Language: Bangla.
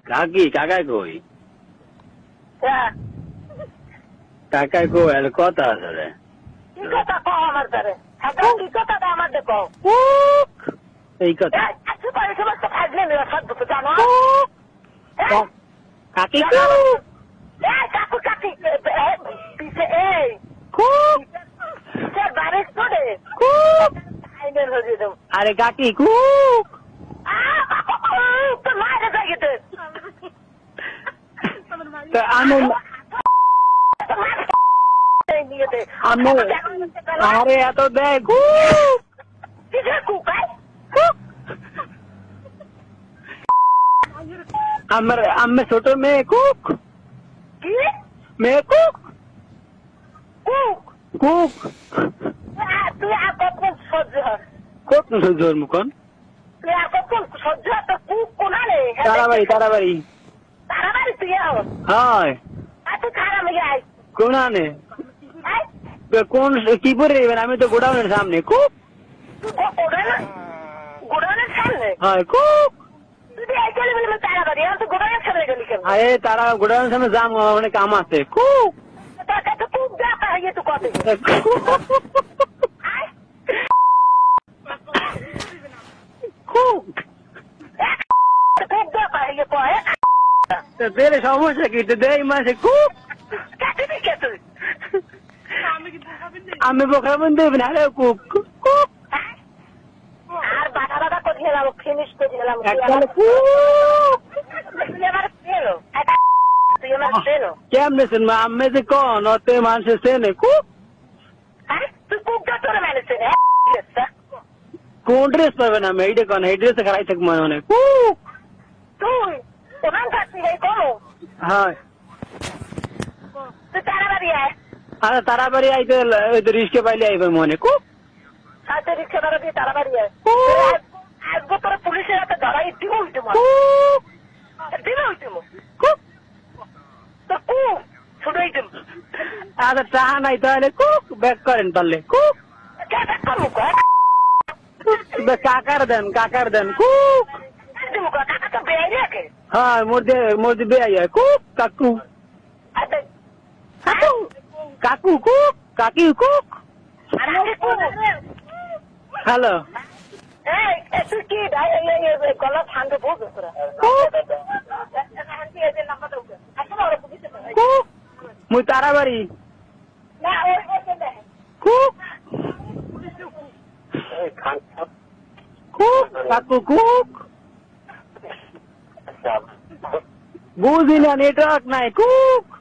কাকি কাকাই কই কাকাই কই আর কথা আছে রে কি কথা কও আমার ধরে কি কথা আমার দেখো এই কথা আচ্ছা পারে সমস্ত খাজনে নিয়ে সব তো জানো কাকি কাকু কাকি পিছে এই বারিশ করে আরে কাকি কুক তোর মায়ের জায়গাতে আরে এত দেখ আমার ছোট মেয়ে কুক মেয়ে কুক কুক কুক তুই আর কতক্ষণ সহ্য হয় কত জোর মুখন তুই আর কতক্ষণ সহ্য হয় তো কুক কোনারে তারাবাড়ি তারাবাড়ি তারাবাড়ি তুই হয় তুই খারাপ যাই কোনানে কোন কি পরে দেবেন আমি তো গোডাউনের সামনে খুব গোডাউনের সামনে হয় খুব আরে তারা গোডাউনের সামনে যাম অনেক কাম আছে খুব সমস্যা কি দেয় মাসে খুব আমি বোকাবেন দেবেন আরে কুক কুক আর বাটা বাটা করে গেলাম ফিনিশ করে গেলাম কেমনে শুন আমি যে কোন অতে মানুষের সেনে কুক তুই কুকটা তোর মেনেছে কোন ড্রেস পাবেন আমি এইটা কোন এই ড্রেসে খারাই থাকবো মনে কুক তুই ওখান থাকবি কোনো হ্যাঁ তুই তাড়াতাড়ি আয় আরে তাড়াতাড়ি আইতে ওই তো রিস্কে পাইলে আইবে মনে খুব সাথে রিক্সা ভাড়া দিয়ে তাড়াতাড়ি আয় আজকে তোরা পুলিশের হাতে ধরাই দিব উল্টিমো দিব উল্টিমো তো কুক ছুটাই দিব আচ্ছা টাহা নাই তাহলে কুক ব্যাক করেন পারলে কুক কাকার দেন কুক হ্যাঁ মোর বে আই কুক কাকু কাকু কুক কাকি কুক হ্যালো তুই কি গলা ঠান্ডা বলছো তোরা মুই তারাবাড়ি কুক কুক কাকু কুক বুঝি না নেটওয়ার্ক নাই কুক